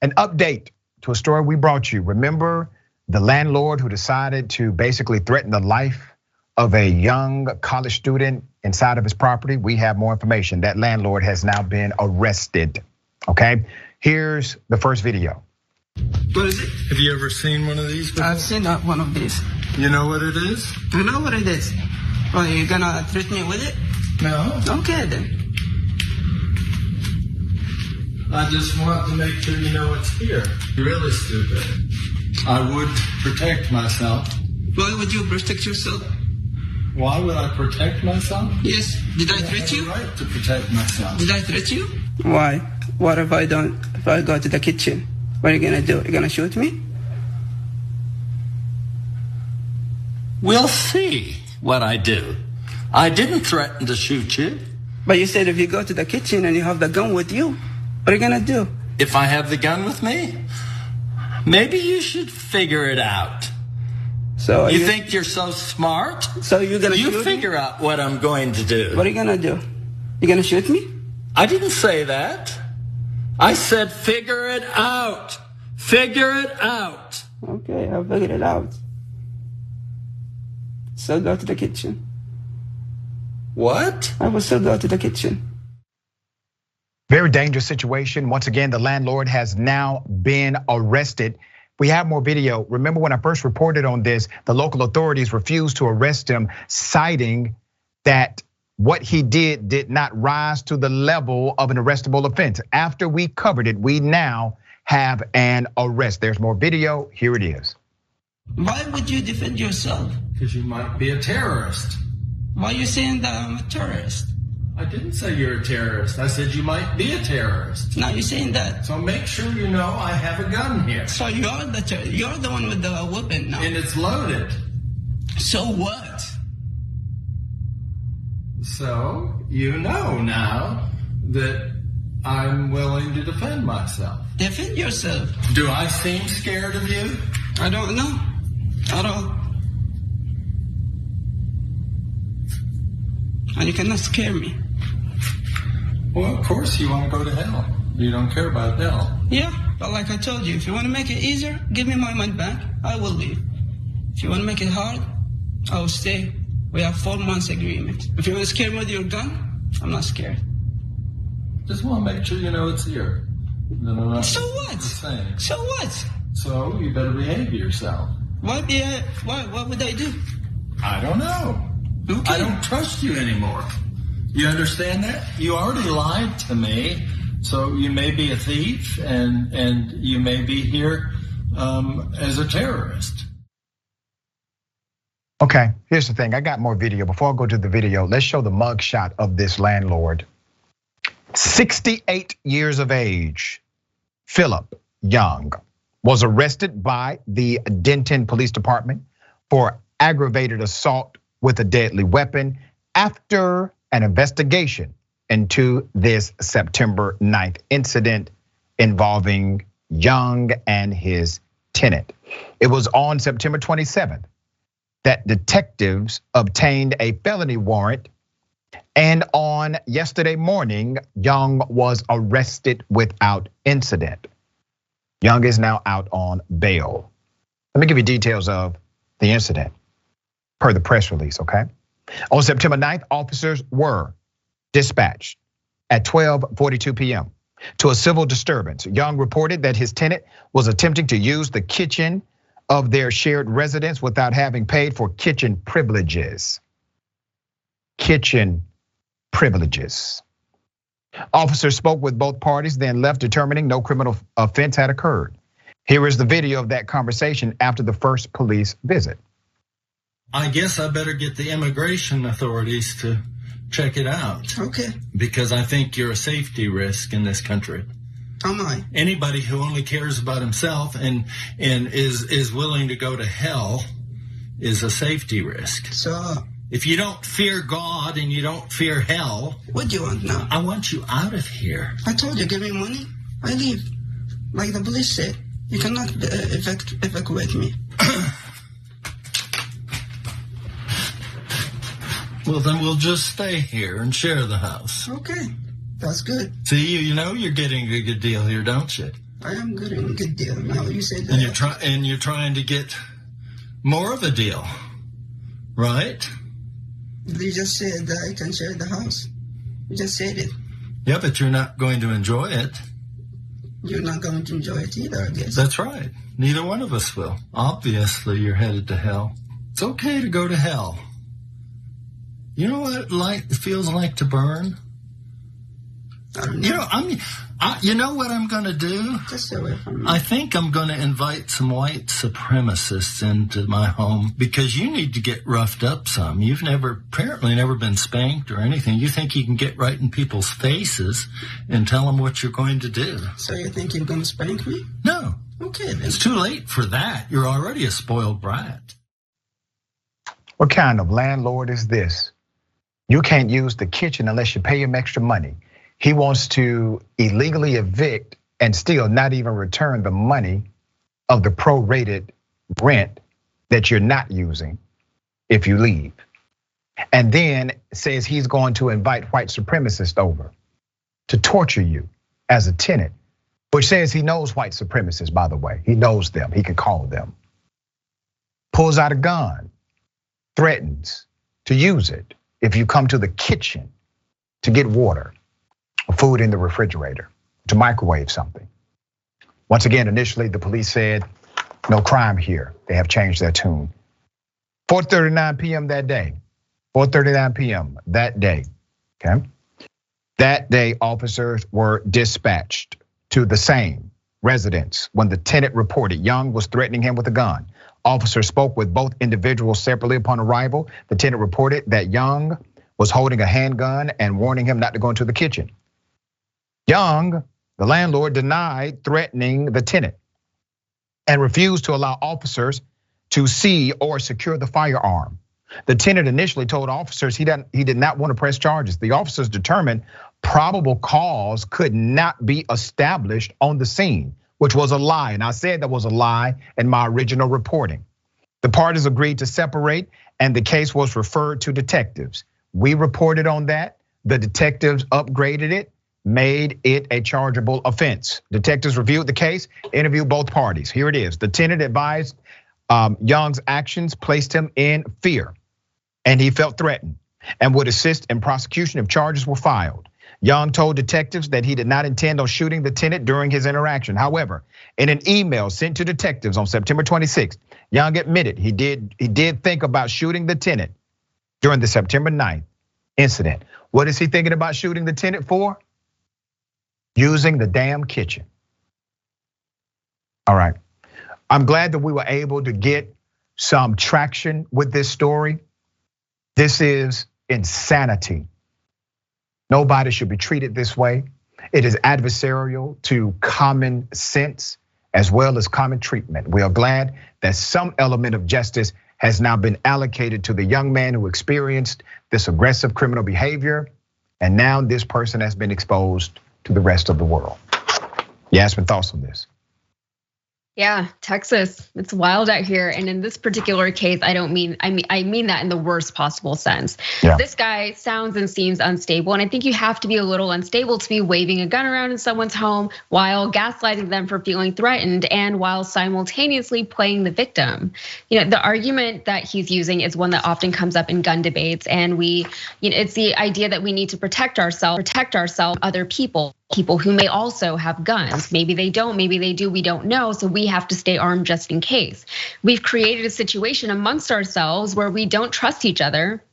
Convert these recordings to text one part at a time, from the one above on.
An update to a story we brought you. Remember the landlord who decided to basically threaten the life of a young college student inside of his property? We have more information. That landlord has now been arrested, okay? Here's the first video. What is it? Have you ever seen one of these before? I've seen one of these. You know what it is? I know what it is. Well, you gonna threaten me with it? No. Okay then. I just want to make sure you know it's here. You're really stupid. I would protect myself. Why would you protect yourself? Why would I protect myself? Yes. Did I threaten you? I have the right to protect myself. Did I threaten you? Why? What if I don't? If I go to the kitchen, what are you gonna do? You're gonna shoot me? We'll see what I do. I didn't threaten to shoot you. But you said if you go to the kitchen and you have the gun with you, what are you gonna do? If I have the gun with me, maybe you should figure it out. So you think you're so smart? So you're gonna shoot me? You figure out what I'm going to do. What are you gonna do? You gonna shoot me? I didn't say that. I said figure it out. Figure it out. Okay, I'll figure it out. So go to the kitchen. What? I will still go to the kitchen. Very dangerous situation. Once again, the landlord has now been arrested. We have more video. Remember when I first reported on this, the local authorities refused to arrest him, citing that what he did not rise to the level of an arrestable offense. After we covered it, we now have an arrest. There's more video, here it is. Why would you defend yourself? Because you might be a terrorist. Why are you saying that I'm a terrorist? I didn't say you're a terrorist. I said you might be a terrorist. Now you're saying that. So make sure you know I have a gun here. So you're the one with the weapon now. And it's loaded. So what? So you know now that I'm willing to defend myself. Defend yourself. Do I seem scared of you? I don't know. At all. And you cannot scare me. Well, of course you want to go to hell. You don't care about hell. Yeah, but like I told you, if you want to make it easier, give me my money back. I will leave. If you want to make it hard, I will stay. We have 4 months agreement. If you want to scare me with your gun, I'm not scared. Just want to make sure you know it's here. So what? So what? So you better behave yourself. What would I do? I don't know. Okay. I don't trust you anymore. You understand that? You already lied to me, so you may be a thief and you may be here as a terrorist. Okay, here's the thing. I got more video. Before I go to the video, let's show the mugshot of this landlord. 68 years of age, Phillip Young was arrested by the Denton Police Department for aggravated assault with a deadly weapon after an investigation into this September 9th incident involving Young and his tenant. It was on September 27th that detectives obtained a felony warrant, and on yesterday morning, Young was arrested without incident. Young is now out on bail. Let me give you details of the incident per the press release, okay? On September 9th, officers were dispatched at 12:42 p.m. to a civil disturbance. Young reported that his tenant was attempting to use the kitchen of their shared residence without having paid for kitchen privileges. Kitchen privileges. Officers spoke with both parties, then left determining no criminal offense had occurred. Here is the video of that conversation after the first police visit. I guess I better get the immigration authorities to check it out. Okay. Because I think you're a safety risk in this country. Am I? Anybody who only cares about himself and is willing to go to hell is a safety risk. So if you don't fear God and you don't fear hell, what do you want now? I want you out of here. I told you, give me money, I leave. Like the police said, you cannot evacuate me. Well, then we'll just stay here and share the house. Okay, that's good. See, you know you're getting a good deal here, don't you? I am getting a good deal now. You said that. And you're trying to get more of a deal, right? You just said that I can share the house. You just said it. Yeah, but you're not going to enjoy it. You're not going to enjoy it either, I guess. That's right. Neither one of us will. Obviously, you're headed to hell. It's okay to go to hell. You know what it feels like to burn? I don't know. You know what I'm going to do? Just stay away from me. I think I'm going to invite some white supremacists into my home because you need to get roughed up some. You've apparently never been spanked or anything. You think you can get right in people's faces and tell them what you're going to do. So you think you're going to spank me? No. Okay, then. It's too late for that. You're already a spoiled brat. What kind of landlord is this? You can't use the kitchen unless you pay him extra money. He wants to illegally evict and still not even return the money of the prorated rent that you're not using if you leave. And then says he's going to invite white supremacists over to torture you as a tenant, which says he knows white supremacists, by the way. He knows them, he can call them. Pulls out a gun, threatens to use it if you come to the kitchen to get water, food in the refrigerator, to microwave something. Once again, initially the police said, no crime here. They have changed their tune. 4:39 p.m. that day, 4:39 p.m. that day, okay? That day, officers were dispatched to the same residence when the tenant reported Young was threatening him with a gun. Officers spoke with both individuals separately upon arrival. The tenant reported that Young was holding a handgun and warning him not to go into the kitchen. Young, the landlord, denied threatening the tenant and refused to allow officers to see or secure the firearm. The tenant initially told officers he did not want to press charges. The officers determined probable cause could not be established on the scene, which was a lie. And I said that was a lie in my original reporting. The parties agreed to separate and the case was referred to detectives. We reported on that. The detectives upgraded it, made it a chargeable offense. Detectives reviewed the case, interviewed both parties. Here it is. The tenant advised Young's actions placed him in fear and he felt threatened and would assist in prosecution if charges were filed. Young told detectives that he did not intend on shooting the tenant during his interaction. However, in an email sent to detectives on September 26th, Young admitted he did think about shooting the tenant during the September 9th incident. What is he thinking about shooting the tenant for? Using the damn kitchen. All right, I'm glad that we were able to get some traction with this story. This is insanity. Nobody should be treated this way. It is adversarial to common sense as well as common treatment. We are glad that some element of justice has now been allocated to the young man who experienced this aggressive criminal behavior. And now this person has been exposed to the rest of the world. Yasmin, thoughts on this? Yeah, Texas, it's wild out here. And in this particular case, I mean that in the worst possible sense. Yeah. This guy sounds and seems unstable. And I think you have to be a little unstable to be waving a gun around in someone's home while gaslighting them for feeling threatened and while simultaneously playing the victim. The argument that he's using is one that often comes up in gun debates. And it's the idea that we need to protect ourselves, other people who may also have guns. Maybe they don't, maybe they do, we don't know. So we have to stay armed just in case. We've created a situation amongst ourselves where we don't trust each other,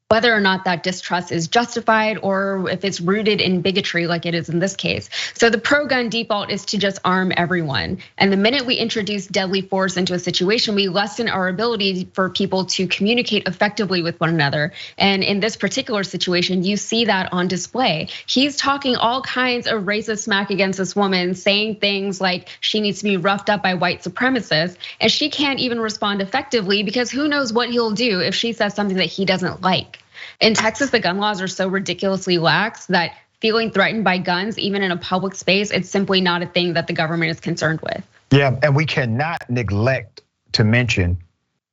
whether or not that distrust is justified or if it's rooted in bigotry like it is in this case. So the pro-gun default is to just arm everyone. And the minute we introduce deadly force into a situation, we lessen our ability for people to communicate effectively with one another. And in this particular situation, you see that on display. He's talking all kinds of racist smack against this woman, saying things like she needs to be roughed up by white supremacists. And she can't even respond effectively because who knows what he'll do if she says something that he doesn't like. In Texas, the gun laws are so ridiculously lax that feeling threatened by guns, even in a public space, it's simply not a thing that the government is concerned with. Yeah, and we cannot neglect to mention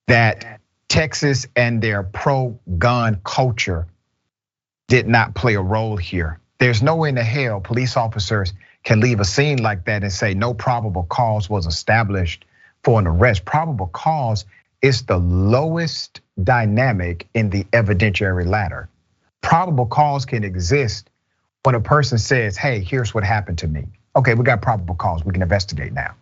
that Texas and their pro-gun culture did not play a role here. There's no way in the hell police officers can leave a scene like that and say no probable cause was established for an arrest. Probable cause is the lowest dynamic in the evidentiary ladder. Probable cause can exist when a person says, hey, here's what happened to me. Okay, we got probable cause, we can investigate now.